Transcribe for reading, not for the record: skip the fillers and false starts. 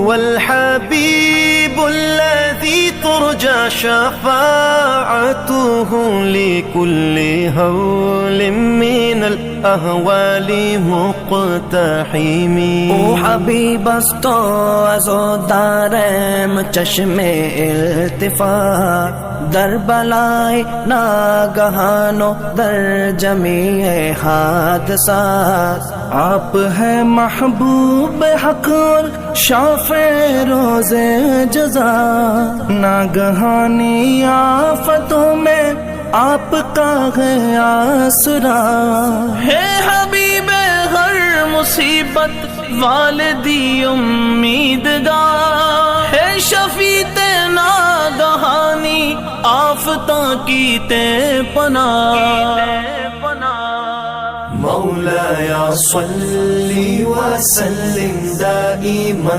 هو الحبيب الذي ترجى شفاعته لكل هول من الأهوال مقتحم. او حبیب است تو از و دارم چشم التفات، در بلای ناگہان و در جمیع حادثات. آپ ہے محبوب حق اور شافع روز جزا، ناگہانی آفتوں میں آپ کا ہے آسرا. ہے حبیب ہر مصیبت والدی امیدگار، ہے شفیع ناگہانی آفتاں کی تے پناہ. مولایا صلی وسلم دائما